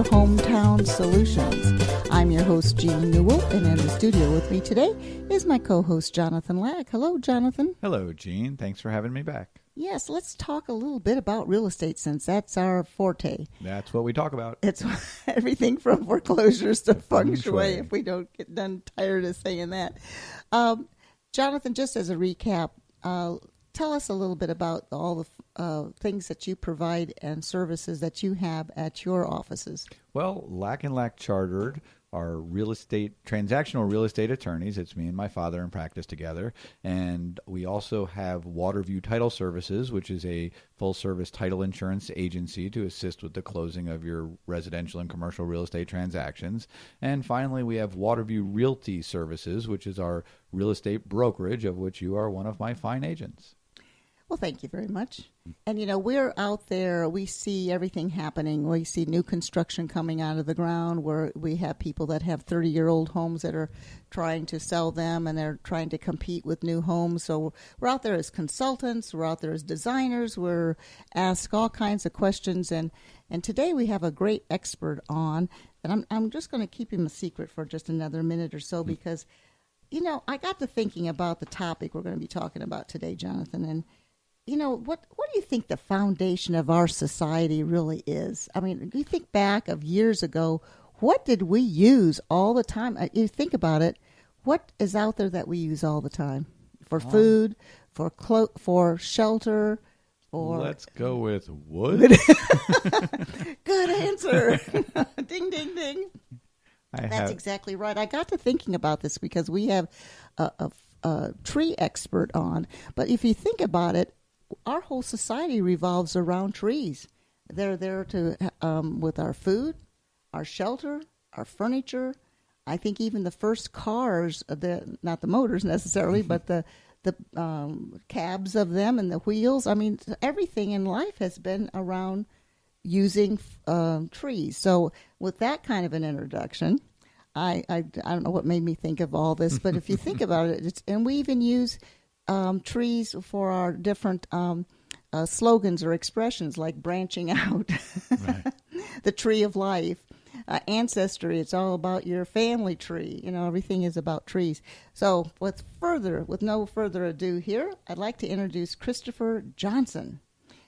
Hometown Solutions. I'm your host, Jean Newell, and in the studio with me today is my co-host, Jonathan Lack. Hello, Jonathan. Hello, Jean. Thanks for having me back. Yes, let's talk a little bit about real estate since that's our forte. That's what we talk about. It's everything from foreclosures to Feng Shui, if we don't get done tired of saying that. Jonathan, just as a recap, tell us a little bit about all the things that you provide and services that you have at your offices. Well, Lack & Lack Chartered are transactional real estate attorneys. It's me and my father in practice together. And we also have Waterview Title Services, which is a full-service title insurance agency to assist with the closing of your residential and commercial real estate transactions. And finally, we have Waterview Realty Services, which is our real estate brokerage, of which you are one of my fine agents. Well, thank you very much. And, we're out there. We see everything happening. We see new construction coming out of the ground where we have people that have 30-year-old homes that are trying to sell them, and they're trying to compete with new homes. So we're out there as consultants. We're out there as designers. We're asked all kinds of questions. And today we have a great expert on. And I'm just going to keep him a secret for just another minute or so because, I got to thinking about the topic we're going to be talking about today, Jonathan, and what do you think the foundation of our society really is? I mean, you think back of years ago, what did we use all the time? You think about it, what is out there that we use all the time? For food, for shelter, or... Let's go with wood. Good answer. Ding, ding, ding. That's exactly right. I got to thinking about this because we have a tree expert on. But if you think about it, our whole society revolves around trees. They're there to with our food, our shelter, our furniture. I think even the first cars, not the motors necessarily, but the cabs of them and the wheels. I mean, everything in life has been around using trees. So with that kind of an introduction, I don't know what made me think of all this, but if you think about it, and we even use trees for our different slogans or expressions like branching out, right. The tree of life, ancestry. It's all about your family tree. Everything is about trees. So with no further ado here, I'd like to introduce Christopher Johnson.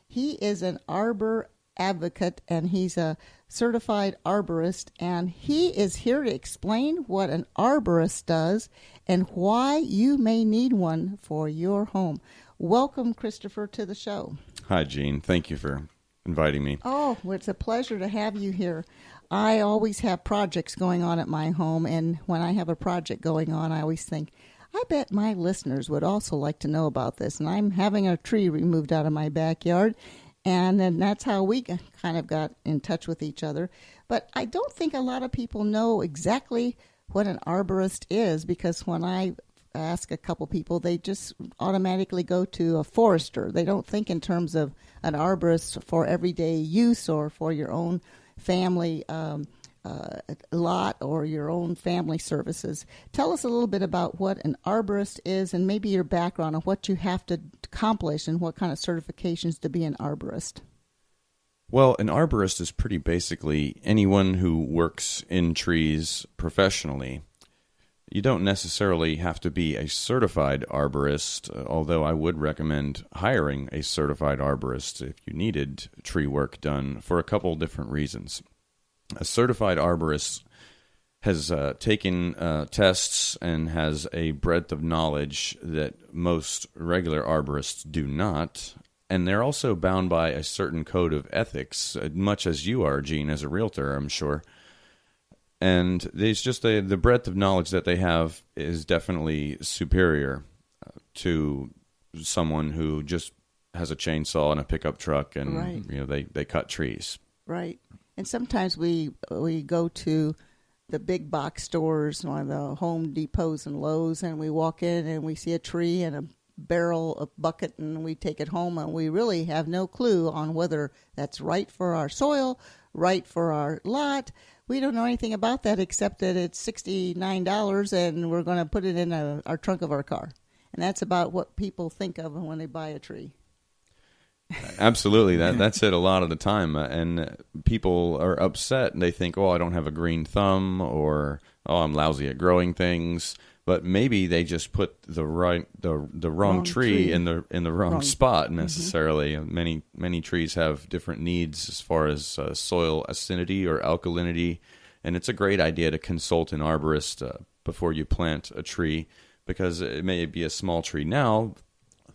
He is an arbor advocate, and he's a certified arborist, and he is here to explain what an arborist does and why you may need one for your home. Welcome, Christopher, to the show. Hi, Jean. Thank you for inviting me. Oh, well, it's a pleasure to have you here. I always have projects going on at my home, and when I have a project going on, I always think, I bet my listeners would also like to know about this, and I'm having a tree removed out of my backyard. And then that's how we kind of got in touch with each other. But I don't think a lot of people know exactly what an arborist is, because when I ask a couple people, they just automatically go to a forester. They don't think in terms of an arborist for everyday use or for your own family lot or your own family services. Tell us a little bit about what an arborist is and maybe your background on what you have to accomplish and what kind of certifications to be an arborist. Well, an arborist is pretty basically anyone who works in trees professionally. You don't necessarily have to be a certified arborist, although I would recommend hiring a certified arborist if you needed tree work done for a couple different reasons. A certified arborist has taken tests and has a breadth of knowledge that most regular arborists do not, and they're also bound by a certain code of ethics, much as you are, Jean, as a realtor, I'm sure. And there's just the breadth of knowledge that they have is definitely superior to someone who just has a chainsaw and a pickup truck and right. They cut trees. Right. And sometimes we go to the big box stores, one of the Home Depots and Lowe's, and we walk in and we see a tree and a barrel, a bucket, and we take it home, and we really have no clue on whether that's right for our soil, right for our lot. We don't know anything about that except that it's $69 and we're going to put it in our trunk of our car. And that's about what people think of when they buy a tree. Absolutely. That's it a lot of the time. And people are upset and they think, oh, I don't have a green thumb, or, oh, I'm lousy at growing things. But maybe they just put the wrong tree in the wrong spot necessarily. Mm-hmm. Many trees have different needs as far as soil acidity or alkalinity. And it's a great idea to consult an arborist before you plant a tree, because it may be a small tree now.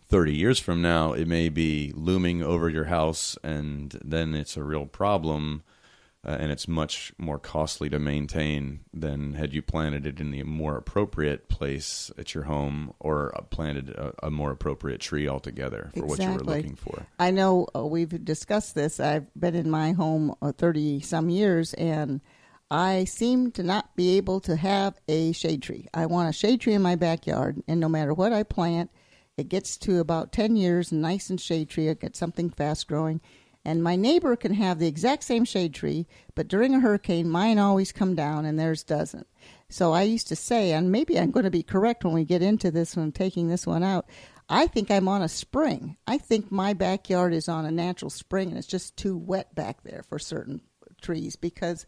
30 years from now, it may be looming over your house, and then it's a real problem, and it's much more costly to maintain than had you planted it in the more appropriate place at your home, or planted a more appropriate tree altogether for what you were looking for. I know we've discussed this. I've been in my home 30-some years, and I seem to not be able to have a shade tree. I want a shade tree in my backyard, and no matter what I plant, it gets to about 10 years, nice and shade tree. I get something fast growing. And my neighbor can have the exact same shade tree, but during a hurricane, mine always come down and theirs doesn't. So I used to say, and maybe I'm going to be correct when we get into this one, taking this one out, I think I'm on a spring. I think my backyard is on a natural spring, and it's just too wet back there for certain trees, because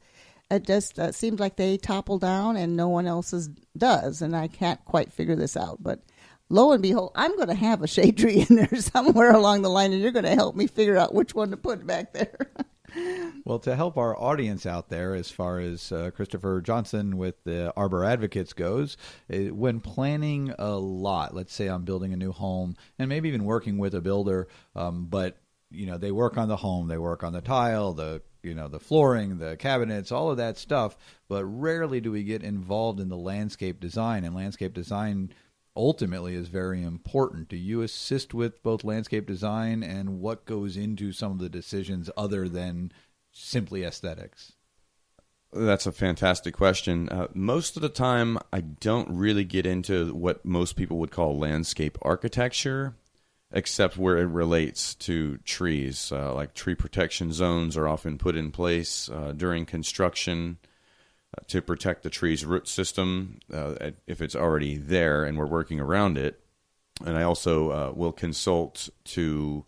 it just seems like they topple down and no one else's does, and I can't quite figure this out. But lo and behold, I'm going to have a shade tree in there somewhere along the line, and you're going to help me figure out which one to put back there. Well, to help our audience out there, as far as Christopher Johnson with the Arbor Advocates goes, when planning a lot, let's say I'm building a new home, and maybe even working with a builder, but they work on the home, they work on the tile, the flooring, the cabinets, all of that stuff, but rarely do we get involved in the landscape design, and landscape design ultimately is very important. Do you assist with both landscape design and what goes into some of the decisions other than simply aesthetics? That's a fantastic question. Most of the time, I don't really get into what most people would call landscape architecture, except where it relates to trees. Like tree protection zones are often put in place during construction to protect the tree's root system if it's already there and we're working around it. And I also will consult to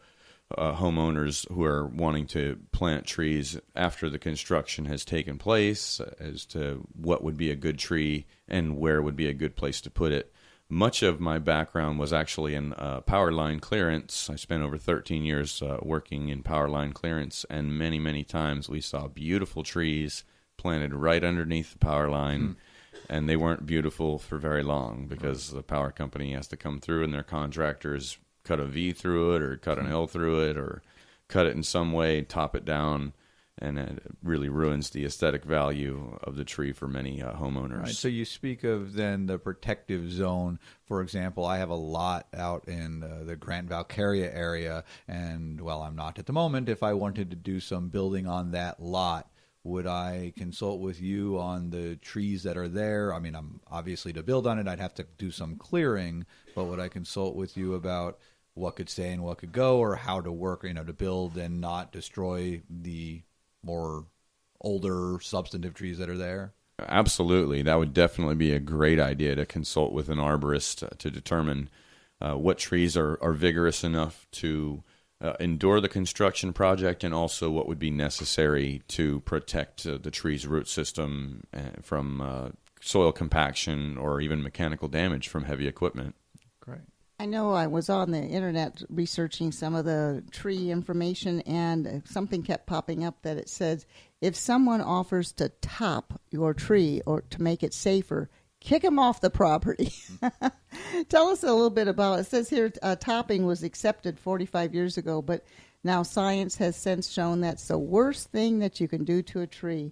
homeowners who are wanting to plant trees after the construction has taken place as to what would be a good tree and where would be a good place to put it. Much of my background was actually in power line clearance. I spent over 13 years working in power line clearance, and many, many times we saw beautiful trees planted right underneath the power line, and they weren't beautiful for very long because the power company has to come through and their contractors cut a V through it or cut an L through it or cut it in some way, top it down, and it really ruins the aesthetic value of the tree for many homeowners. Right. So you speak of then the protective zone. For example, I have a lot out in the Grant-Valcaria area, and well, I'm not at the moment. If I wanted to do some building on that lot, would I consult with you on the trees that are there? I mean, I'm obviously to build on it, I'd have to do some clearing, but would I consult with you about what could stay and what could go, or how to work, to build and not destroy the more older substantive trees that are there? Absolutely. That would definitely be a great idea to consult with an arborist to determine what trees are vigorous enough to endure the construction project, and also what would be necessary to protect the tree's root system from soil compaction or even mechanical damage from heavy equipment. Great. I know I was on the internet researching some of the tree information, and something kept popping up that it says if someone offers to top your tree or to make it safer, kick them off the property. Tell us a little bit about it. It says here topping was accepted 45 years ago, but now science has since shown that's the worst thing that you can do to a tree.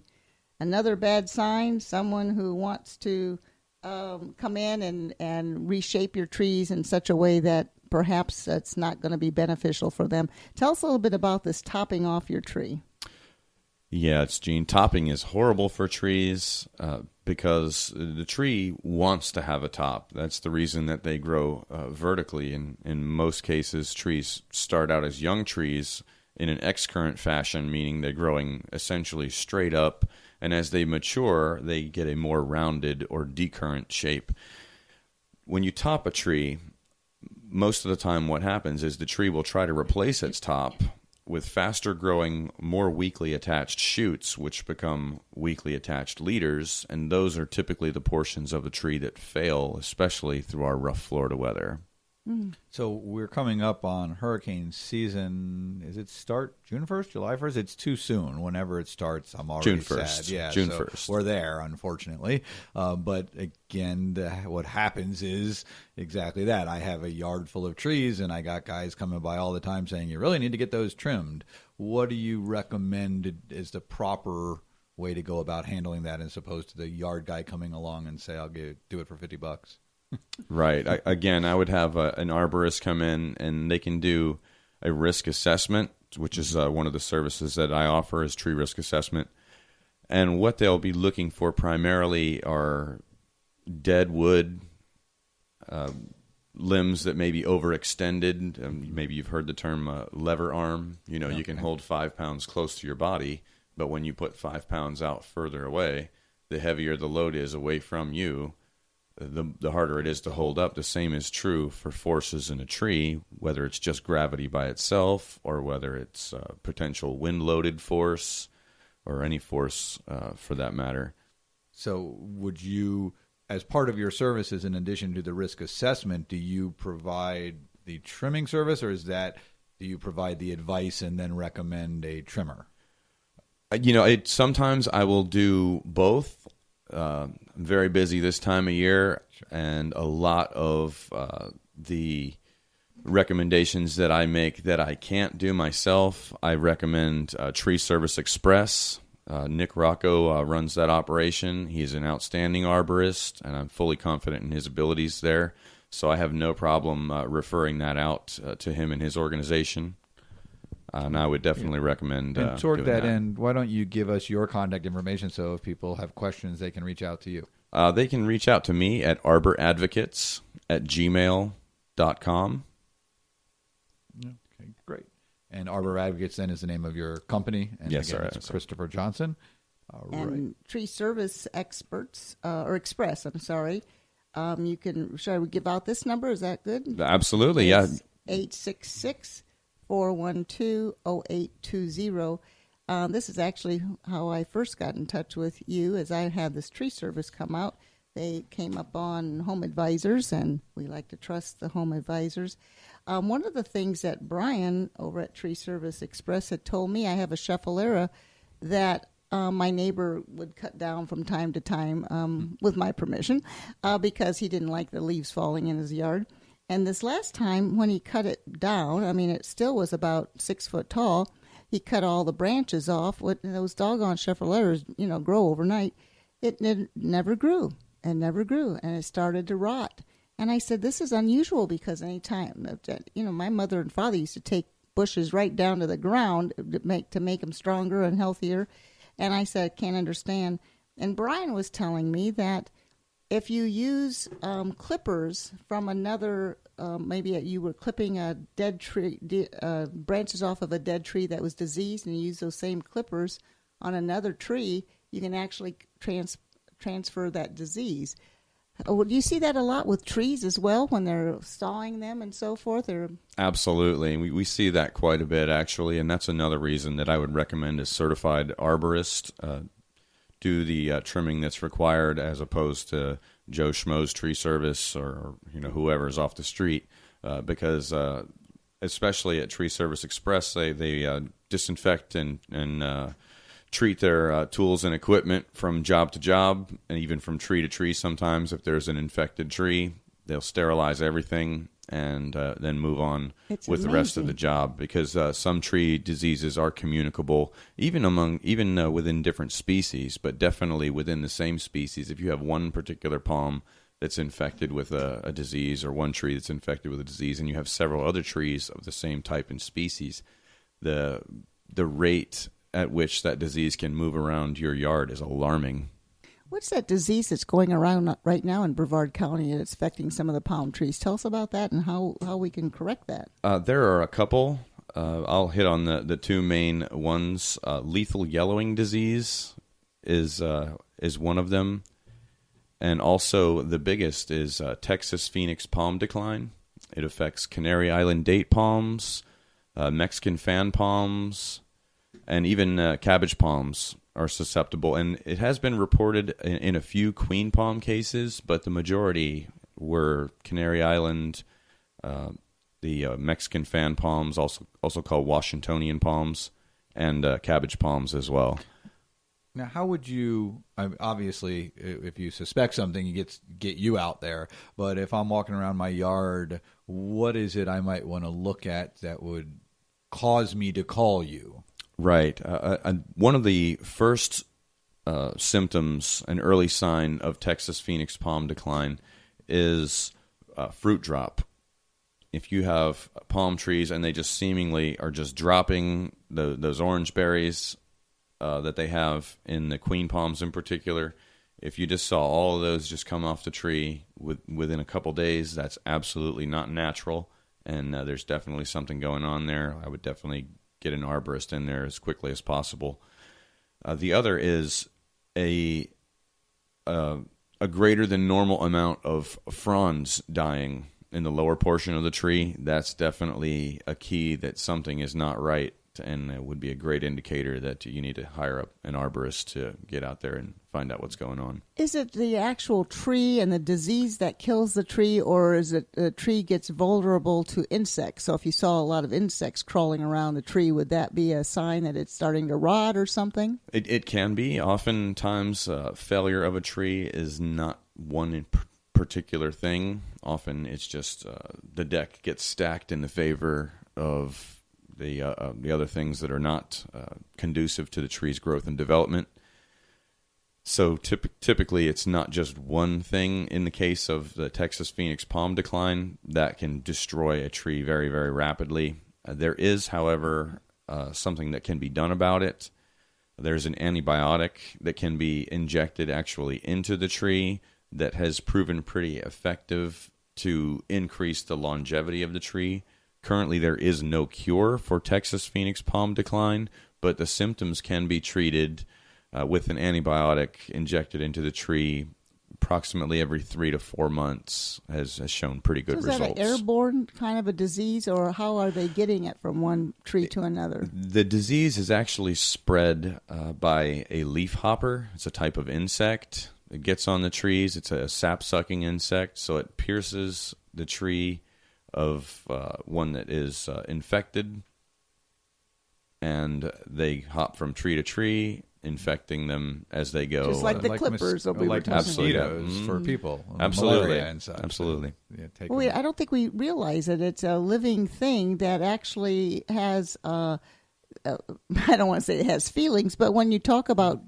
Another bad sign, someone who wants to come in and reshape your trees in such a way that perhaps it's not going to be beneficial for them. Tell us a little bit about this topping off your tree. Yeah, it's Jean. Topping is horrible for trees because the tree wants to have a top. That's the reason that they grow vertically. In most cases, trees start out as young trees in an excurrent fashion, meaning they're growing essentially straight up. And as they mature, they get a more rounded or decurrent shape. When you top a tree, most of the time what happens is the tree will try to replace its top with faster growing, more weakly attached shoots, which become weakly attached leaders, and those are typically the portions of the tree that fail, especially through our rough Florida weather. So we're coming up on hurricane season. Is it start June 1st, July 1st? It's too soon. Whenever it starts, I'm already June 1st. sad. Yeah, June so 1st. We're there, unfortunately. But again, what happens is exactly that. I have a yard full of trees, and I got guys coming by all the time saying, you really need to get those trimmed. What do you recommend is the proper way to go about handling that as opposed to the yard guy coming along and say, I'll do it for $50? Right. I would have an arborist come in, and they can do a risk assessment, which is one of the services that I offer is tree risk assessment. And what they'll be looking for primarily are dead wood, limbs that may be overextended. Maybe you've heard the term lever arm. You can hold 5 pounds close to your body, but when you put 5 pounds out further away, the heavier the load is away from you, the harder it is to hold up. The same is true for forces in a tree, whether it's just gravity by itself or whether it's potential wind-loaded force or any force for that matter. So would you, as part of your services, in addition to the risk assessment, do you provide the trimming service, or do you provide the advice and then recommend a trimmer? Sometimes I will do both. I'm very busy this time of year, and a lot of the recommendations that I make that I can't do myself, I recommend Tree Service Express. Nick Rocco runs that operation. He's an outstanding arborist, and I'm fully confident in his abilities there. So I have no problem referring that out to him and his organization. And I would definitely recommend and toward doing that end, why don't you give us your contact information so if people have questions, they can reach out to you? They can reach out to me at arboradvocates@gmail.com. Okay, great. And Arbor Advocates then is the name of your company. And yes, again, sir. It's Christopher Johnson. And Tree Service Experts, or Express, I'm sorry. Shall we give out this number? Is that good? Absolutely, it's 866-412-0820. This is actually how I first got in touch with you, as I had this tree service come out. They came up on Home Advisors, and we like to trust the Home Advisors. One of the things that Brian over at Tree Service Express had told me, I have a Schefflera that my neighbor would cut down from time to time with my permission because he didn't like the leaves falling in his yard. And this last time when he cut it down, it still was about 6 foot tall. He cut all the branches off. Those doggone Scheffleras, grow overnight. It never grew and never grew, and it started to rot. And I said, this is unusual because any time, my mother and father used to take bushes right down to the ground to make them stronger and healthier. And I said, I can't understand. And Brian was telling me that if you use clippers from another, maybe you were clipping a dead tree, branches off of a dead tree that was diseased, and you use those same clippers on another tree, you can actually transfer that disease. Do you see that a lot with trees as well when they're sawing them and so forth? Absolutely. We see that quite a bit, actually, and that's another reason that I would recommend a certified arborist do the trimming that's required as opposed to Joe Schmo's tree service or whoever's off the street because especially at Tree Service Express they disinfect and treat their tools and equipment from job to job and even from tree to tree. Sometimes if there's an infected tree, they'll sterilize everything and then move on with the rest of the job because some tree diseases are communicable even within different species, but definitely within the same species. If you have one particular palm that's infected with a disease or one tree that's infected with a disease and you have several other trees of the same type and species, the rate at which that disease can move around your yard is alarming. What's that disease that's going around right now in Brevard County and it's affecting some of the palm trees? Tell us about that and how we can correct that. There are a couple. I'll hit on the two main ones. Lethal yellowing disease is one of them. And also the biggest is Texas Phoenix palm decline. It affects Canary Island date palms, Mexican fan palms, and even cabbage palms are susceptible. And it has been reported in a few queen palm cases, but the majority were Canary Island, the Mexican fan palms, also called Washingtonian palms, and cabbage palms as well. Now, how would you? Obviously, if you suspect something, you get you out there. But if I'm walking around my yard, what is it I might want to look at that would cause me to call you? Right. One of the first symptoms, an early sign of Texas Phoenix palm decline, is fruit drop. If you have palm trees and they just seemingly are just dropping those orange berries that they have in the queen palms in particular, if you just saw all of those just come off the tree within a couple days, that's absolutely not natural, and there's definitely something going on there. I would definitely get an arborist in there as quickly as possible. The other is a greater than normal amount of fronds dying in the lower portion of the tree. That's definitely a key that something is not right, and it would be a great indicator that you need to hire up an arborist to get out there and find out what's going on. Is it the actual tree and the disease that kills the tree, or is it the tree gets vulnerable to insects? So if you saw a lot of insects crawling around the tree, would that be a sign that it's starting to rot or something? It can be. Oftentimes, failure of a tree is not one particular thing. Often it's just the deck gets stacked in the favor of the other things that are not conducive to the tree's growth and development. So typically it's not just one thing. In the case of the Texas Phoenix palm decline, that can destroy a tree very, very rapidly. There is, however, something that can be done about it. There's an antibiotic that can be injected actually into the tree that has proven pretty effective to increase the longevity of the tree. Currently, there is no cure for Texas Phoenix palm decline, but the symptoms can be treated with an antibiotic injected into the tree approximately every 3 to 4 months. Has shown pretty good results. Is that an airborne kind of a disease, or how are they getting it from one tree to another? The disease is actually spread by a leaf hopper. It's a type of insect. It gets on the trees. It's a sap-sucking insect, so it pierces the tree of one that is infected, and they hop from tree to tree, infecting them as they go. Just like the clippers that we were talking about. Mosquitoes for people. Absolutely. Malaria and such. Absolutely. Well, I don't think we realize that it's a living thing that actually has, I don't want to say it has feelings, but when you talk about,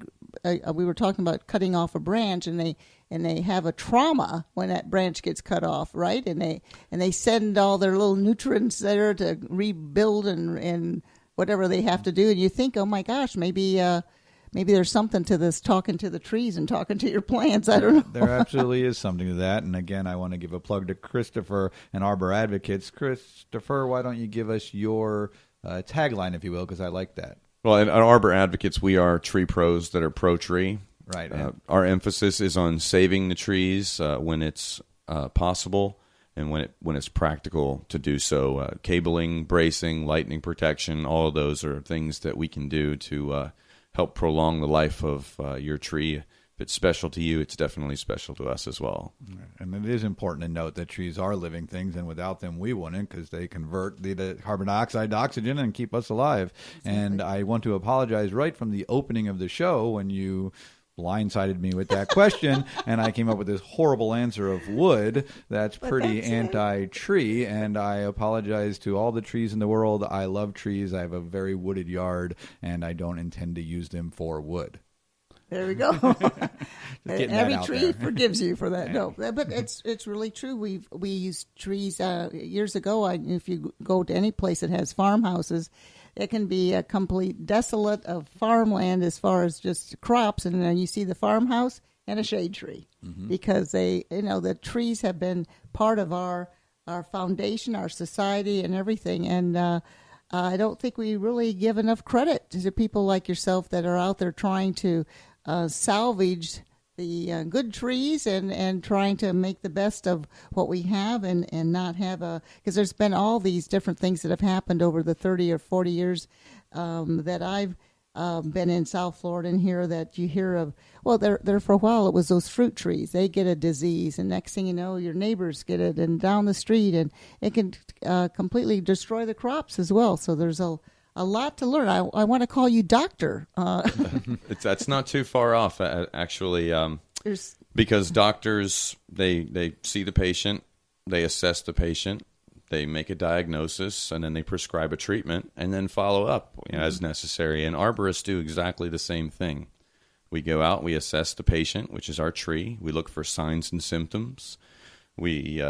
we were talking about cutting off a branch, and they have a trauma when that branch gets cut off, right? And they send all their little nutrients there to rebuild and whatever they have to do. And you think, oh my gosh, maybe there's something to this, talking to the trees and talking to your plants. I don't know. There absolutely is something to that. And again, I want to give a plug to Christopher and Arbor Advocates. Christopher, why don't you give us your tagline, if you will, because I like that. Well, at Arbor Advocates, we are tree pros that are pro-tree. Right. Our emphasis is on saving the trees when it's possible and when it's practical to do so. Cabling, bracing, lightning protection, all of those are things that we can do to help prolong the life of your tree. If it's special to you, it's definitely special to us as well. And it is important to note that trees are living things, and without them we wouldn't, because they convert the carbon dioxide to oxygen and keep us alive. Exactly. And I want to apologize right from the opening of the show when you blindsided me with that question, and I came up with this horrible answer of wood. That's pretty anti-tree, and I apologize to all the trees in the world. I love trees. I have a very wooded yard, and I don't intend to use them for wood. There we go. Every tree forgives you for that. No, but it's really true. We used trees years ago. If you go to any place that has farmhouses, it can be a complete desolate of farmland as far as just crops, and then you see the farmhouse and a shade tree, because the trees have been part of our foundation, our society, and everything. And I don't think we really give enough credit to people like yourself that are out there trying to salvage the good trees and trying to make the best of what we have and not have because there's been all these different things that have happened over the 30 or 40 years that I've been in South Florida and here that you hear of. Well, there for a while it was those fruit trees. They get a disease, and next thing you know, your neighbors get it, and down the street, and it can completely destroy the crops as well. So there's a lot to learn. I want to call you doctor. That's not too far off, actually, because doctors, they see the patient, they assess the patient, they make a diagnosis, and then they prescribe a treatment, and then follow up as necessary. And arborists do exactly the same thing. We go out, we assess the patient, which is our tree. We look for signs and symptoms. We,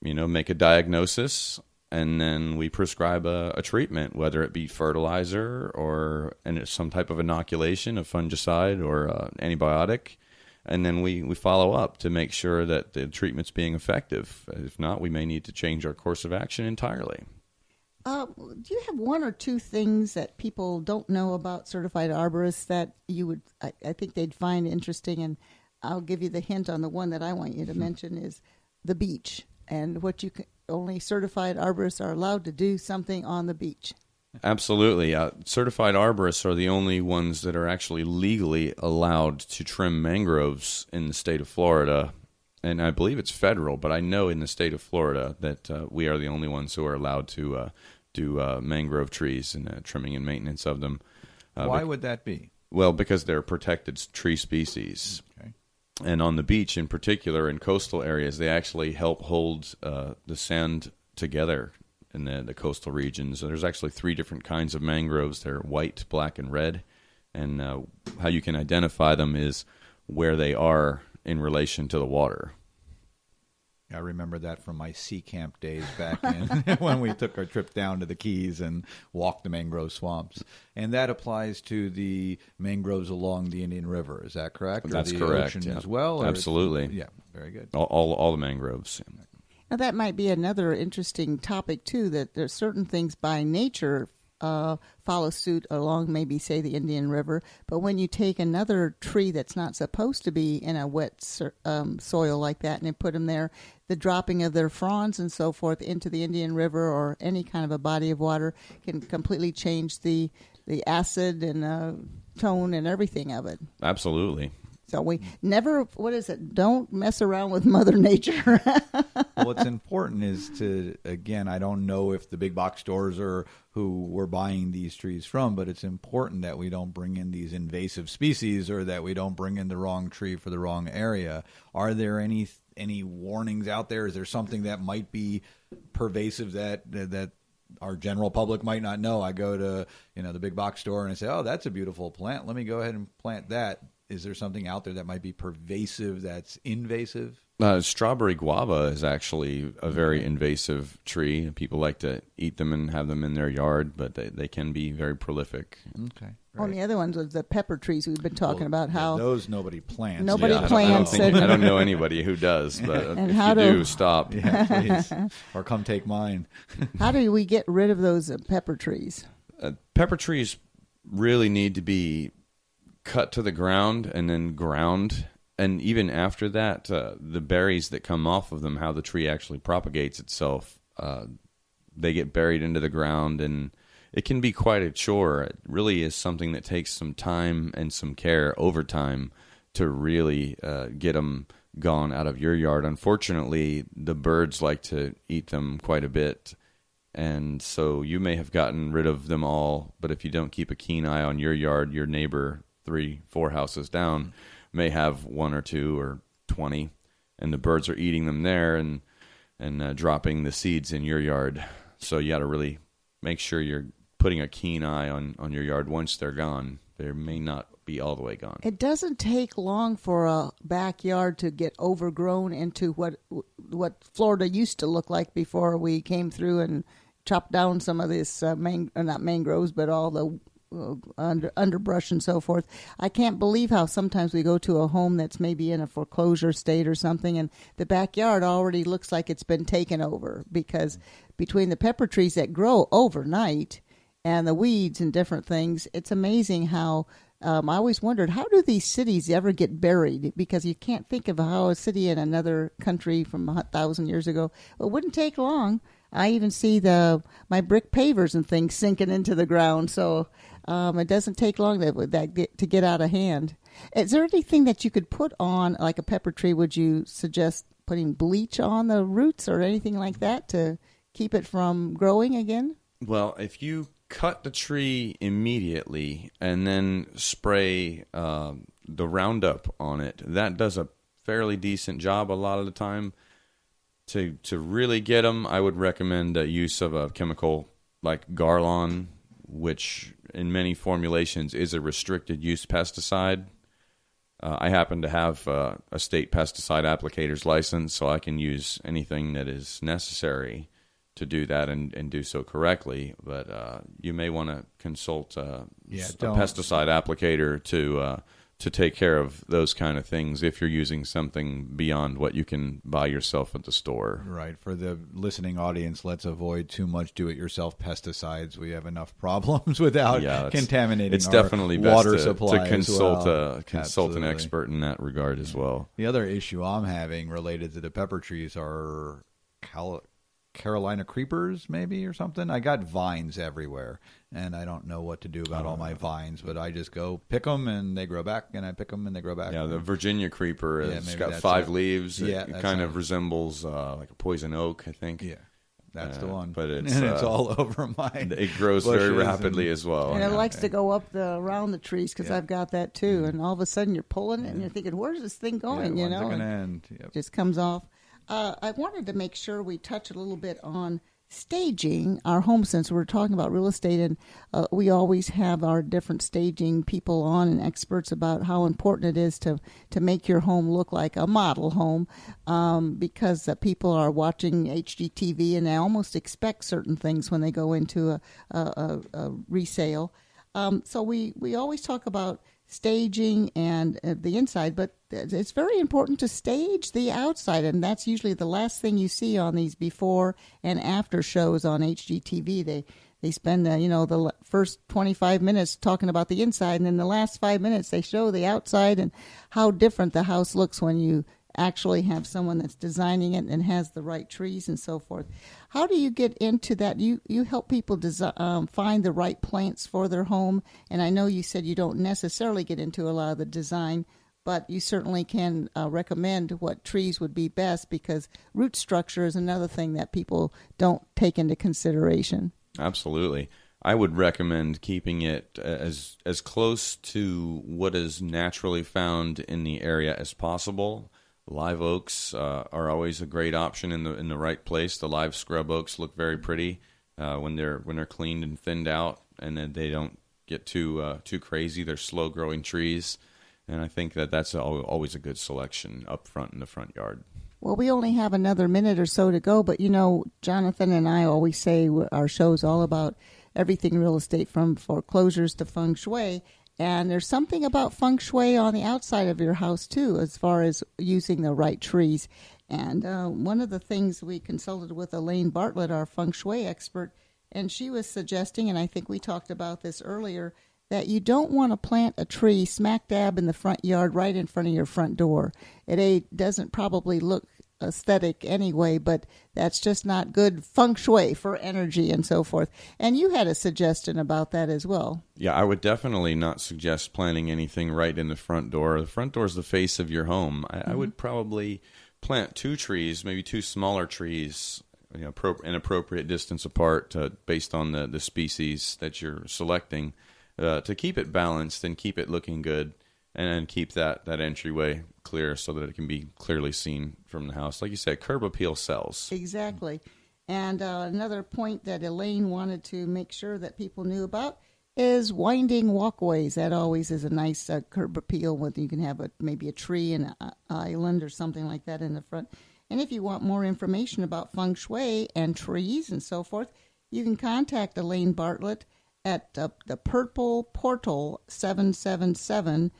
make a diagnosis, and then we prescribe a treatment, whether it be fertilizer or some type of inoculation, a fungicide or antibiotic. And then we follow up to make sure that the treatment's being effective. If not, we may need to change our course of action entirely. Do you have one or two things that people don't know about certified arborists that you would, I think they'd find interesting? And I'll give you the hint on the one that I want you to mention is the beach and what you can, only certified arborists are allowed to do something on the beach. Absolutely. Certified arborists are the only ones that are actually legally allowed to trim mangroves in the state of Florida. And I believe it's federal, but I know in the state of Florida that we are the only ones who are allowed to do mangrove trees and trimming and maintenance of them. Why would that be? Well, because they're protected tree species. Okay. And on the beach in particular, in coastal areas, they actually help hold the sand together in the coastal regions. There's actually 3 different kinds of mangroves. They're white, black, and red. And how you can identify them is where they are in relation to the water. I remember that from my sea camp days back in when we took our trip down to the Keys and walked the mangrove swamps. And that applies to the mangroves along the Indian River. Is that correct? That's or the correct. Ocean as well? Absolutely. Yeah, very good. All the mangroves. Now, that might be another interesting topic, too, that there's certain things by nature follow suit along maybe, say, the Indian River. But when you take another tree that's not supposed to be in a wet soil like that and you put them there, the dropping of their fronds and so forth into the Indian River or any kind of a body of water can completely change the acid and tone and everything of it. Absolutely. So we never, don't mess around with Mother Nature. What's important is to, again, I don't know if the big box stores are who we're buying these trees from, but it's important that we don't bring in these invasive species or that we don't bring in the wrong tree for the wrong area. Are there any warnings out there? Is there something that might be pervasive that our general public might not know? I go to the big box store and I say, oh, that's a beautiful plant. Let me go ahead and plant that. Is there something out there that might be pervasive that's invasive? Strawberry guava is actually a very invasive tree. People like to eat them and have them in their yard, but they can be very prolific. Okay. Well, and the other ones was the pepper trees we've been talking about. How those nobody plants. Nobody plants. I don't know anybody who does, but and if how you do, stop. Yeah, please. Or come take mine. How do we get rid of those pepper trees? Pepper trees really need to be cut to the ground and then ground. And even after that, the berries that come off of them, how the tree actually propagates itself, they get buried into the ground, and it can be quite a chore. It really is something that takes some time and some care over time to really get them gone out of your yard. Unfortunately, the birds like to eat them quite a bit, and so you may have gotten rid of them all, but if you don't keep a keen eye on your yard, your neighbor 3-4 houses down may have 1 or 2 or 20, and the birds are eating them there and dropping the seeds in your yard. So you got to really make sure you're putting a keen eye on your yard. Once they're gone, they may not be all the way gone. It doesn't take long for a backyard to get overgrown into what Florida used to look like before we came through and chopped down some of this not mangroves, but all the underbrush and so forth. I can't believe how sometimes we go to a home that's maybe in a foreclosure state or something, and the backyard already looks like it's been taken over, because between the pepper trees that grow overnight and the weeds and different things, it's amazing how I always wondered, how do these cities ever get buried? Because you can't think of how a city in another country from 1,000 years ago, it wouldn't take long. I even see my brick pavers and things sinking into the ground, so it doesn't take long to get out of hand. Is there anything that you could put on, like a pepper tree? Would you suggest putting bleach on the roots or anything like that to keep it from growing again? Well, if you cut the tree immediately and then spray the Roundup on it, that does a fairly decent job a lot of the time. To really get them, I would recommend the use of a chemical like Garlon, which in many formulations is a restricted use pesticide. I happen to have a state pesticide applicator's license, so I can use anything that is necessary to do that and do so correctly. But you may want to consult a pesticide applicator to take care of those kind of things if you're using something beyond what you can buy yourself at the store. Right. For the listening audience, let's avoid too much do-it-yourself pesticides. We have enough problems without contaminating it's our definitely best water supply. To consult, consult an expert in that regard as well. The other issue I'm having related to the pepper trees are Carolina creepers, maybe, or something. I got vines everywhere, and I don't know what to do about all my vines, but I just go pick them, and they grow back, and I pick them, and they grow back. Yeah, the Virginia creeper has got 5 leaves. It kind of resembles like a poison oak, I think. Yeah, that's the one. But it's all over mine. It grows very rapidly as well. And it likes to go up around the trees, because I've got that too. And all of a sudden, you're pulling it, and you're thinking, where's this thing going? When's it going to end? It just comes off. I wanted to make sure we touch a little bit on staging our home, since we're talking about real estate, and we always have our different staging people on and experts about how important it is to make your home look like a model home, because people are watching HGTV and they almost expect certain things when they go into a resale. So we always talk about staging and the inside, but it's very important to stage the outside, and that's usually the last thing you see on these before and after shows on HGTV. They spend the first 25 minutes talking about the inside, and then the last 5 minutes they show the outside and how different the house looks when you actually have someone that's designing it and has the right trees and so forth. How do you get into that? You help people find the right plants for their home, and I know you said you don't necessarily get into a lot of the design, but you certainly can recommend what trees would be best, because root structure is another thing that people don't take into consideration. Absolutely. I would recommend keeping it as close to what is naturally found in the area as possible. Live oaks are always a great option in the right place. The live scrub oaks look very pretty when they're cleaned and thinned out, and then they don't get too crazy. They're slow growing trees, and I think that's always a good selection up front in the front yard. Well, we only have another minute or so to go, but Jonathan and I always say our show's all about everything real estate, from foreclosures to Feng Shui. And there's something about Feng Shui on the outside of your house, too, as far as using the right trees. And one of the things we consulted with Elaine Bartlett, our Feng Shui expert, and she was suggesting, and I think we talked about this earlier, that you don't want to plant a tree smack dab in the front yard right in front of your front door. It doesn't probably look aesthetic anyway, but that's just not good Feng Shui for energy and so forth. And you had a suggestion about that as well. Yeah, I would definitely not suggest planting anything right in the front door. The front door is the face of your home. I would probably plant 2 trees, maybe 2 smaller trees, an appropriate distance apart based on the species that you're selecting, to keep it balanced and keep it looking good, and keep that entryway clear so that it can be clearly seen from the house. Like you said, curb appeal sells. Exactly. And another point that Elaine wanted to make sure that people knew about is winding walkways. That always is a nice curb appeal, when you can have maybe a tree and an island or something like that in the front. And if you want more information about Feng Shui and trees and so forth, you can contact Elaine Bartlett at the Purple Portal 777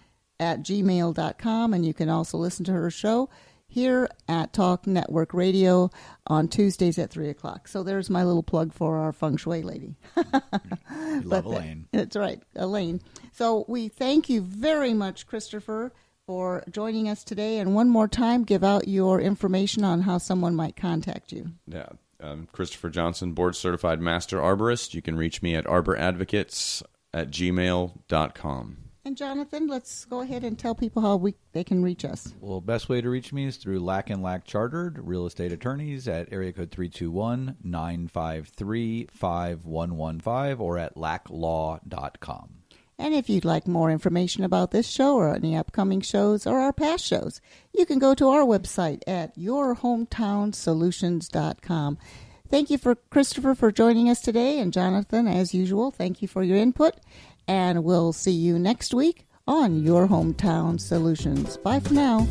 at gmail.com, and you can also listen to her show. here at Talk Network Radio on Tuesdays at 3 o'clock. So there's my little plug for our Feng Shui lady. Love Elaine. That's right, Elaine. So we thank you very much, Christopher, for joining us today. And one more time, give out your information on how someone might contact you. Yeah, Christopher Johnson, Board Certified Master Arborist. You can reach me at arboradvocates@gmail.com. And Jonathan, let's go ahead and tell people how they can reach us. Well, best way to reach me is through Lack & Lack Chartered Real Estate Attorneys at area code 321-953-5115 or at lacklaw.com. And if you'd like more information about this show or any upcoming shows or our past shows, you can go to our website at yourhometownsolutions.com. Thank you for Christopher for joining us today, and Jonathan, as usual, thank you for your input. And we'll see you next week on Your Hometown Solutions. Bye for now.